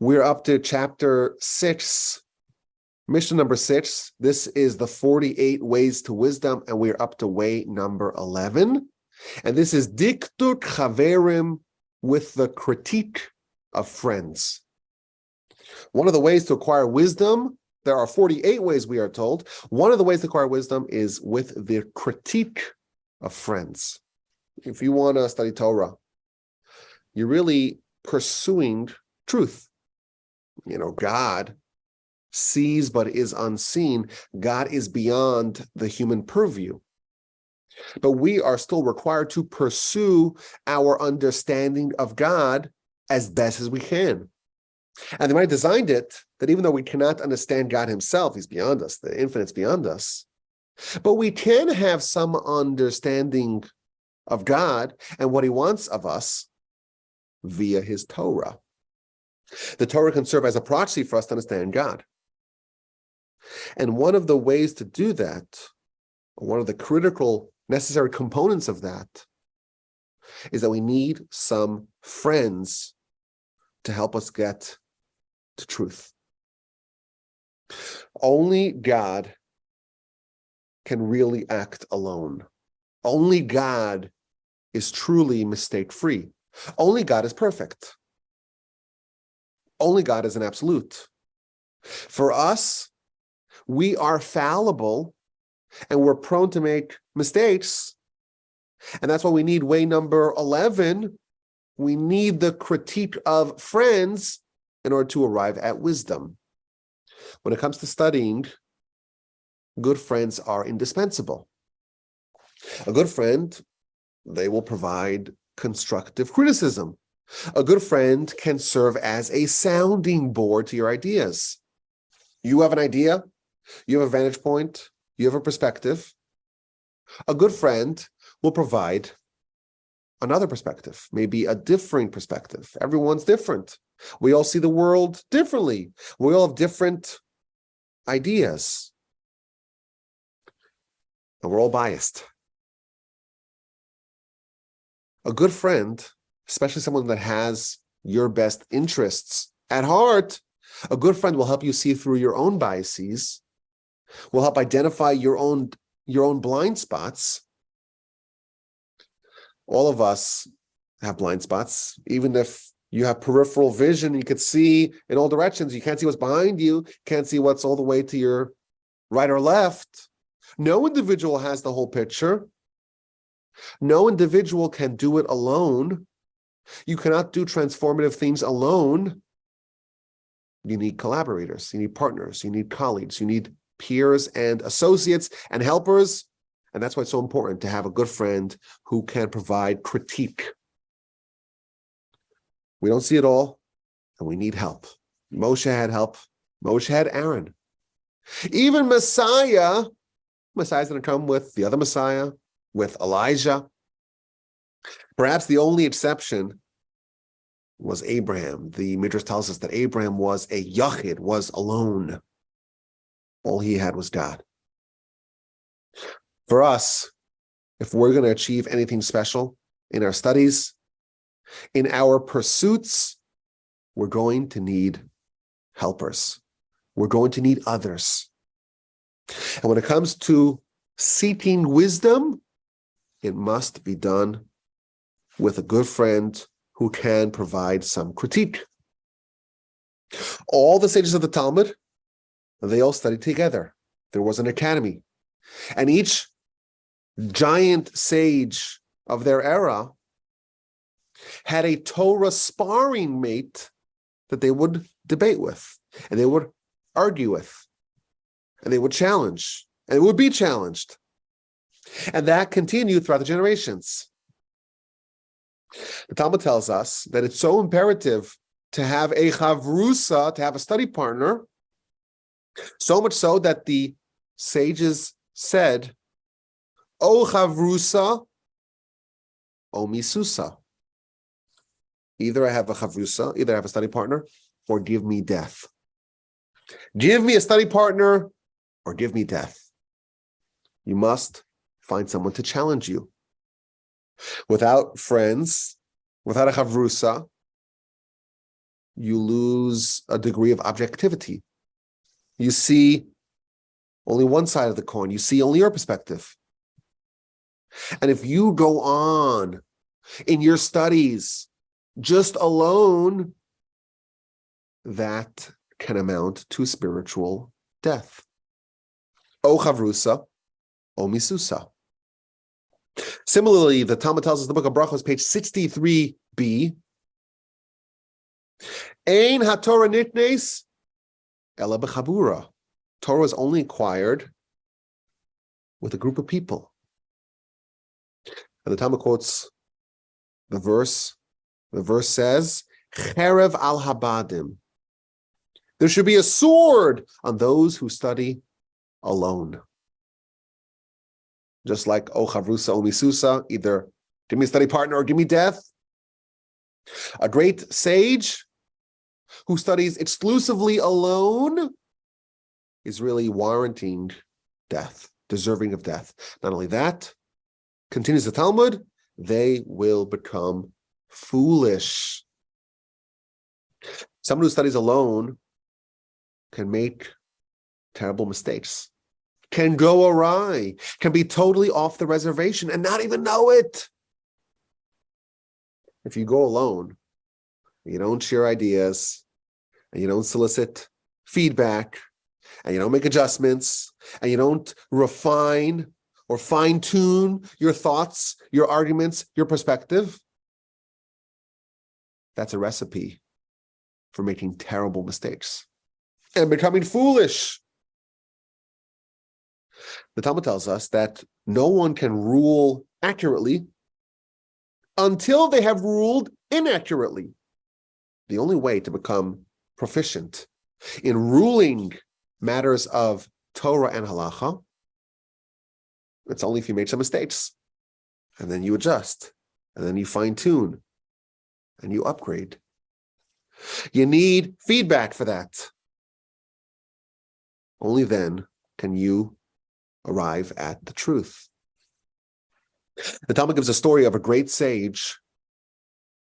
We're up to chapter 6, mission number 6. This is the 48 ways to wisdom, and we're up to way number 11. And this is Diktut Chaverim, with the critique of friends. One of the ways to acquire wisdom, there are 48 ways we are told. One of the ways to acquire wisdom is with the critique of friends. If you want to study Torah, you're really pursuing truth. God sees but is unseen. God is beyond the human purview. But we are still required to pursue our understanding of God as best as we can. And the Almighty designed it that even though we cannot understand God himself, he's beyond us, the infinite's beyond us, but we can have some understanding of God and what he wants of us via his Torah. The Torah can serve as a proxy for us to understand God. And one of the ways to do that, one of the critical necessary components of that, is that we need some friends to help us get to truth. Only God can really act alone. Only God is truly mistake-free. Only God is perfect. Only God is an absolute. For us, we are fallible and we're prone to make mistakes. And that's why we need way number 11. We need the critique of friends in order to arrive at wisdom. When it comes to studying, good friends are indispensable. A good friend, they will provide constructive criticism. A good friend can serve as a sounding board to your ideas. You have an idea, you have a vantage point, you have a perspective. A good friend will provide another perspective, maybe a differing perspective. Everyone's different. We all see the world differently. We all have different ideas. And we're all biased. A good friend, especially someone that has your best interests at heart, a good friend will help you see through your own biases, will help identify your own blind spots. All of us have blind spots. Even if you have peripheral vision, you can see in all directions. You can't see what's behind you, can't see what's all the way to your right or left. No individual has the whole picture. No individual can do it alone. You cannot do transformative things alone. You need collaborators, you need partners, you need colleagues, you need peers and associates and helpers. And that's why it's so important to have a good friend who can provide critique. We don't see it all, and we need help. Moshe had help. Moshe had Aaron. Even Messiah's going to come with the other Messiah, with Elijah. Perhaps the only exception was Abraham. The Midrash tells us that Abraham was a Yachid, was alone. All he had was God. For us, if we're going to achieve anything special in our studies, in our pursuits, we're going to need helpers. We're going to need others. And when it comes to seeking wisdom, it must be done with a good friend who can provide some critique. All the sages of the Talmud, they all studied together. There was an academy. And each giant sage of their era had a Torah sparring mate that they would debate with, and they would argue with, and they would challenge, and it would be challenged. And that continued throughout the generations. The Talmud tells us that it's so imperative to have a chavrusa, to have a study partner, so much so that the sages said, O chavrusa, O misusa. Either I have a chavrusa, either I have a study partner, or give me death. Give me a study partner, or give me death. You must find someone to challenge you. Without friends, without a chavrusa, you lose a degree of objectivity. You see only one side of the coin. You see only your perspective. And if you go on in your studies just alone, that can amount to spiritual death. O chavrusa, o misusa. Similarly, the Talmud tells us in the book of Brachos, page 63b, Ein haTorah nitnes ela b'chabura. Torah is only acquired with a group of people. And the Talmud quotes the verse. The verse says, Cherev al habadim. There should be a sword on those who study alone. Just like O chavrusa o misusa, either give me a study partner or give me death. A great sage who studies exclusively alone is really warranting death, deserving of death. Not only that, continues the Talmud, they will become foolish. Someone who studies alone can make terrible mistakes, can go awry, can be totally off the reservation and not even know it. If you go alone, you don't share ideas, and you don't solicit feedback, and you don't make adjustments, and you don't refine or fine-tune your thoughts, your arguments, your perspective, that's a recipe for making terrible mistakes and becoming foolish. The Talmud tells us that no one can rule accurately until they have ruled inaccurately. The only way to become proficient in ruling matters of Torah and halacha, it's only if you make some mistakes, and then you adjust, and then you fine-tune, and you upgrade. You need feedback for that. Only then can you arrive at the truth. The Talmud gives a story of a great sage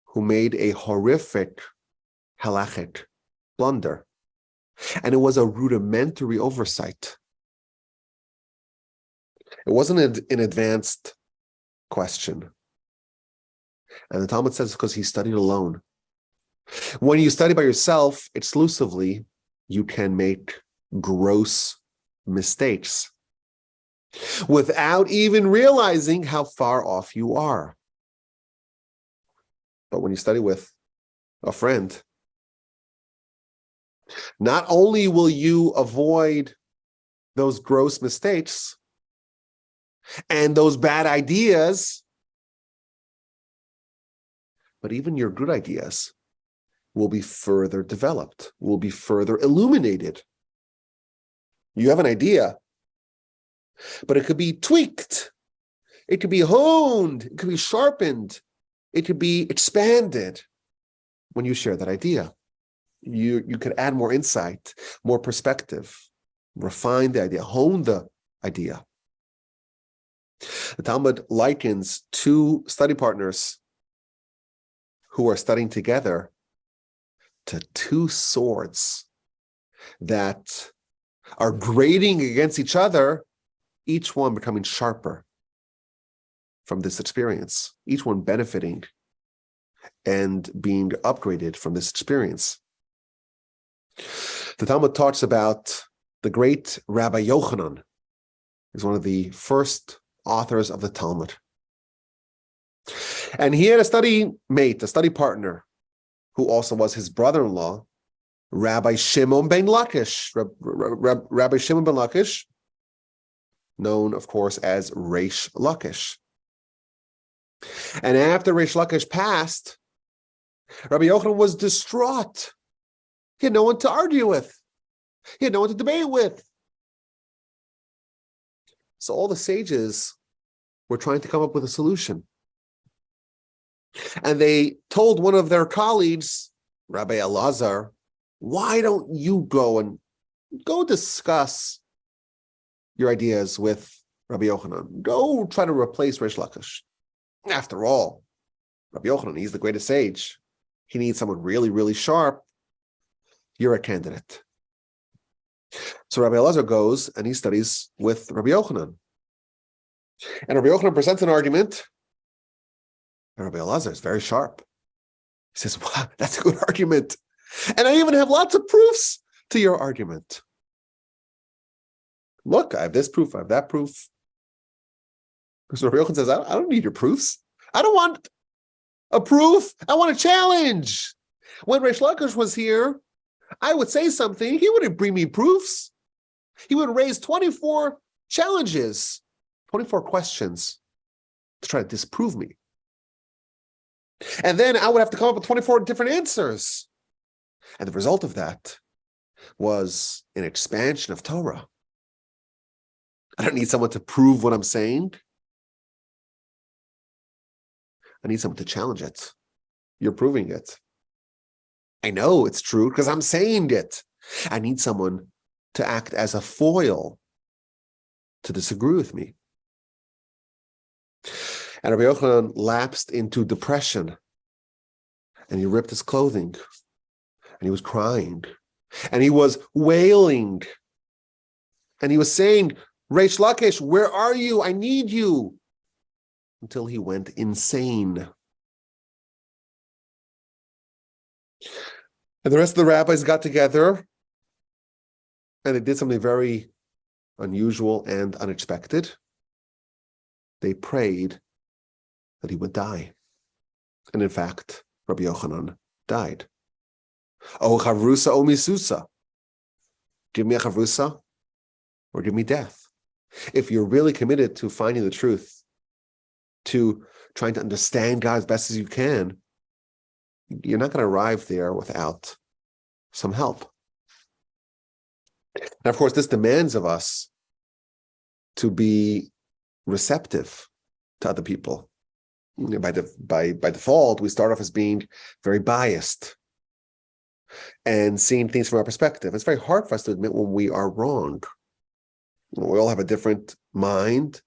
who made a horrific halachic blunder. And it was a rudimentary oversight. It wasn't an advanced question. And the Talmud says because he studied alone. When you study by yourself exclusively, you can make gross mistakes without even realizing how far off you are. But when you study with a friend, not only will you avoid those gross mistakes and those bad ideas, but even your good ideas will be further developed, will be further illuminated. You have an idea, but it could be tweaked, it could be honed, it could be sharpened, it could be expanded when you share that idea. You could add more insight, more perspective, refine the idea, hone the idea. The Talmud likens two study partners who are studying together to two swords that are grading against each other, each one becoming sharper from this experience, each one benefiting and being upgraded from this experience. The Talmud talks about the great Rabbi Yochanan. He's one of the first authors of the Talmud. And he had a study mate, a study partner, who also was his brother-in-law, Rabbi Shimon ben Lakish. Rabbi Shimon ben Lakish, known, of course, as Reish Lakish. And after Reish Lakish passed, Rabbi Yochanan was distraught. He had no one to argue with. He had no one to debate with. So all the sages were trying to come up with a solution. And they told one of their colleagues, Rabbi Elazar, why don't you go discuss your ideas with Rabbi Yochanan? Go try to replace Reish Lakish. After all, Rabbi Yochanan, he's the greatest sage. He needs someone really, really sharp you're a candidate. So Rabbi Elazar goes and he studies with Rabbi Yochanan. And Rabbi Yochanan presents an argument. And Rabbi Elazar is very sharp. He says, wow, that's a good argument. And I even have lots of proofs to your argument. Look, I have this proof, I have that proof. So Rabbi Yochanan says, I don't need your proofs. I don't want a proof. I want a challenge. When Reish Lakish was here, I would say something. He wouldn't bring me proofs. He would raise 24 challenges, 24 questions to try to disprove me. And then I would have to come up with 24 different answers. And the result of that was an expansion of Torah. I don't need someone to prove what I'm saying. I need someone to challenge it. You're proving it. I know it's true because I'm saying it. I need someone to act as a foil to disagree with me. And Rabbi Yochanan lapsed into depression. And he ripped his clothing. And he was crying. And he was wailing. And he was saying, Reish Lakish, where are you? I need you. Until he went insane. And the rest of the rabbis got together and they did something very unusual and unexpected. They prayed that he would die. And in fact, Rabbi Yochanan died. Oh, chavrusa, oh misusa. Give me a chavrusa or give me death. If you're really committed to finding the truth, to trying to understand God as best as you can, you're not going to arrive there without some help. And of course, this demands of us to be receptive to other people. By default, we start off as being very biased and seeing things from our perspective. It's very hard for us to admit when we are wrong. We all have a different mind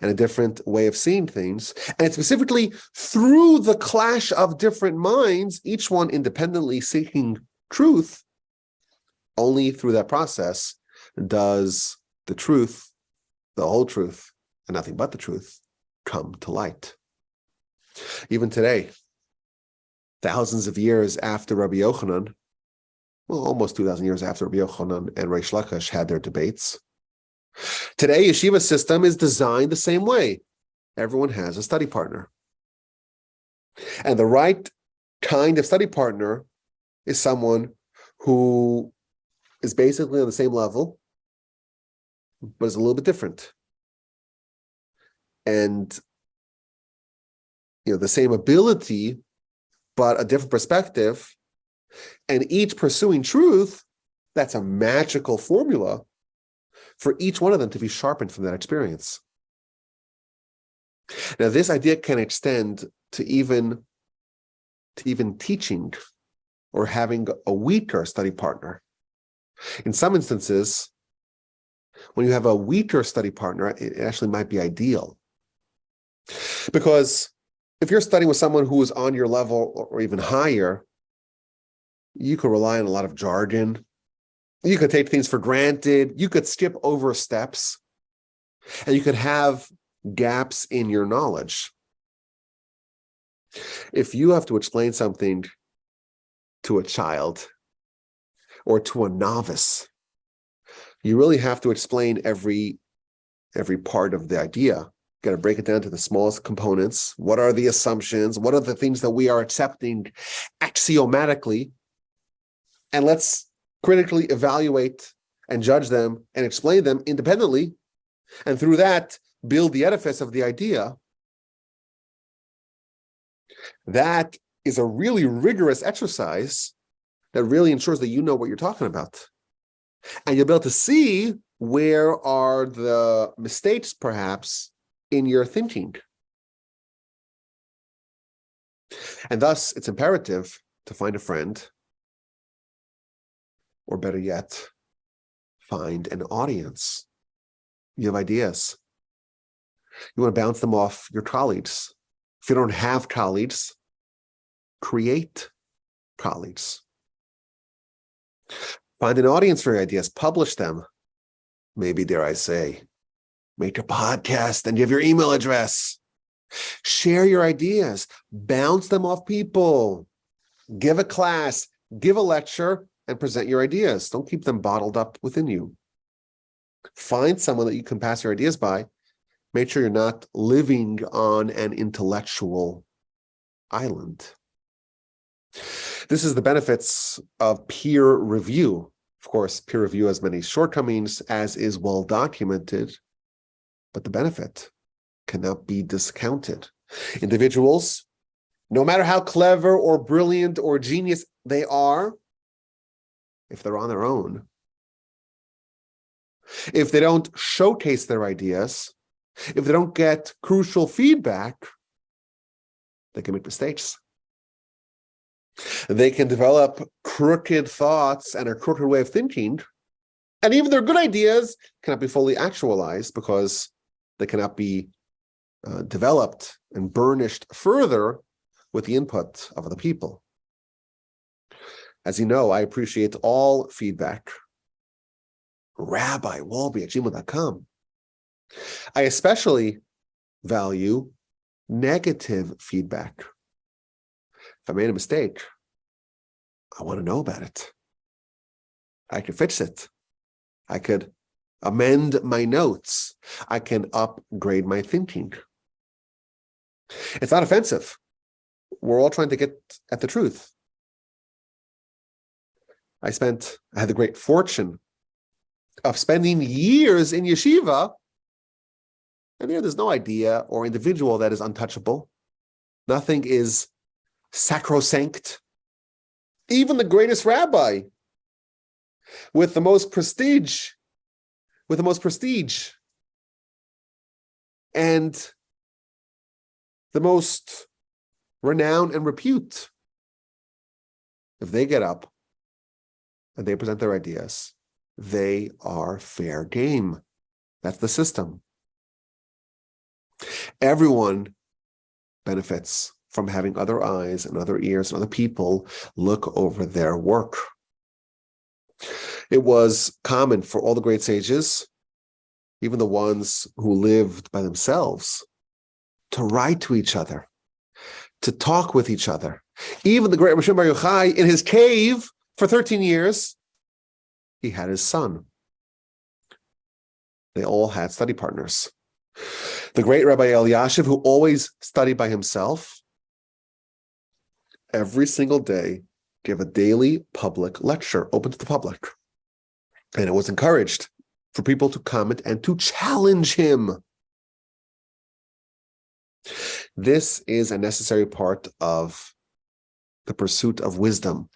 and a different way of seeing things. And it's specifically through the clash of different minds, each one independently seeking truth, only through that process does the truth, the whole truth, and nothing but the truth, come to light. Even today, thousands of years after Rabbi Yochanan, well, almost 2,000 years after Rabbi Yochanan and Reish Lakish had their debates, today, yeshiva system is designed the same way. Everyone has a study partner. And the right kind of study partner is someone who is basically on the same level, but is a little bit different. And, the same ability, but a different perspective, and each pursuing truth, that's a magical formula for each one of them to be sharpened from that experience. Now, this idea can extend to even teaching or having a weaker study partner. In some instances, when you have a weaker study partner, it actually might be ideal. Because if you're studying with someone who is on your level or even higher, you could rely on a lot of jargon. You could take things for granted. You could skip over steps. And you could have gaps in your knowledge. If you have to explain something to a child or to a novice, you really have to explain every part of the idea. Got to break it down to the smallest components. What are the assumptions? What are the things that we are accepting axiomatically? And let's critically evaluate and judge them and explain them independently. And through that, build the edifice of the idea. That is a really rigorous exercise that really ensures that you know what you're talking about. And you'll be able to see where are the mistakes, perhaps, in your thinking. And thus, it's imperative to find a friend, or better yet, find an audience. You have ideas. You want to bounce them off your colleagues. If you don't have colleagues, create colleagues. Find an audience for your ideas, publish them. Maybe, dare I say, make a podcast and give your email address. Share your ideas, bounce them off people, give a class, give a lecture, and present your ideas. Don't keep them bottled up within you. Find someone that you can pass your ideas by. Make sure you're not living on an intellectual island. This is the benefits of peer review. Of course, peer review has many shortcomings, as is well documented, but the benefit cannot be discounted. Individuals, no matter how clever or brilliant or genius they are, if they're on their own, if they don't showcase their ideas, if they don't get crucial feedback, they can make mistakes. They can develop crooked thoughts and a crooked way of thinking, and even their good ideas cannot be fully actualized because they cannot be developed and burnished further with the input of other people. As you know, I appreciate all feedback. RabbiWolbe@gmail.com. I especially value negative feedback. If I made a mistake, I want to know about it. I could fix it. I could amend my notes. I can upgrade my thinking. It's not offensive. We're all trying to get at the truth. I had the great fortune of spending years in yeshiva, and there's no idea or individual that is untouchable. Nothing is sacrosanct. Even the greatest rabbi with the most prestige, and the most renown and repute, if they get up and they present their ideas, they are fair game. That's the system. Everyone benefits from having other eyes and other ears and other people look over their work. It was common for all the great sages, even the ones who lived by themselves, to write to each other, to talk with each other. Even the great Rabbi Bar Yochai, in his cave for 13 years, he had his son. They all had study partners. The great Rabbi Eliashiv, who always studied by himself, every single day gave a daily public lecture, open to the public. And it was encouraged for people to comment and to challenge him. This is a necessary part of the pursuit of wisdom.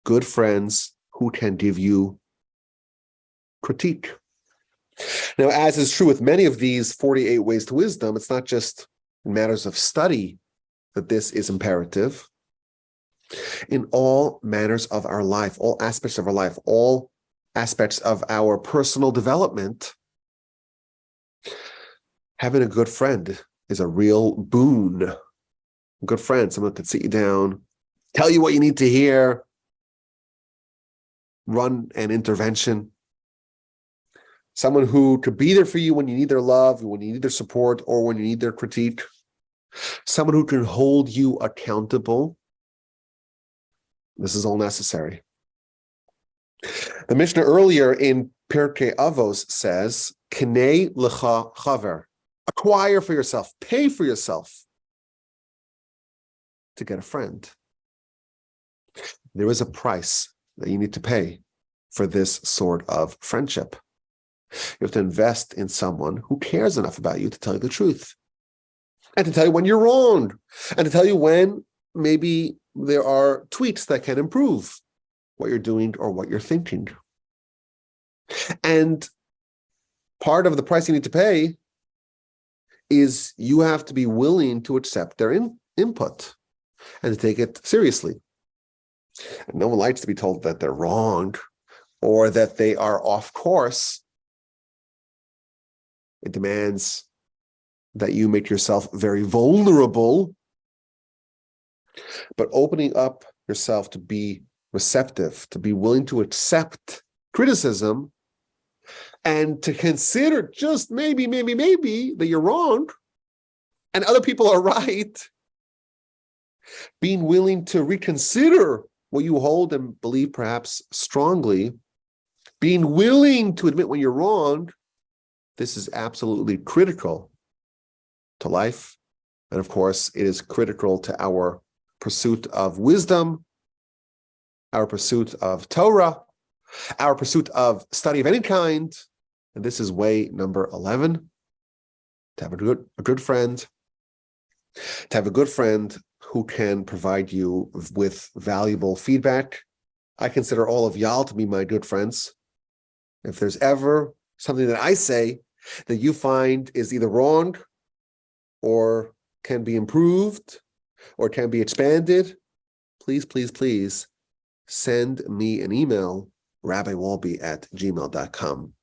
Good friends who can give you critique. Now, as is true with many of these 48 ways to wisdom, it's not just in matters of study that this is imperative. In all manners of our life, all aspects of our life, all aspects of our personal development, having a good friend is a real boon. A good friend, someone could sit you down, tell you what you need to hear, run an intervention. Someone who could be there for you when you need their love, when you need their support, or when you need their critique. Someone who can hold you accountable. This is all necessary. The Mishnah earlier in Pirkei Avos says, Knei lecha chaver. Acquire for yourself, pay for yourself to get a friend. There is a price that you need to pay for this sort of friendship. You have to invest in someone who cares enough about you to tell you the truth, and to tell you when you're wrong, and to tell you when maybe there are tweaks that can improve what you're doing or what you're thinking. And part of the price you need to pay is you have to be willing to accept their input and to take it seriously. And no one likes to be told that they're wrong or that they are off course. It demands that you make yourself very vulnerable, but opening up yourself to be receptive, to be willing to accept criticism, and to consider just maybe that you're wrong and other people are right. Being willing to reconsider what you hold and believe perhaps strongly. Being willing to admit when you're wrong. This is absolutely critical to life. And of course, it is critical to our pursuit of wisdom, our pursuit of Torah, our pursuit of study of any kind. And this is way number 11. To have a good friend, to have a good friend who can provide you with valuable feedback. I consider all of y'all to be my good friends. If there's ever something that I say that you find is either wrong or can be improved or can be expanded, please send me an email, rabbiwolbe@gmail.com.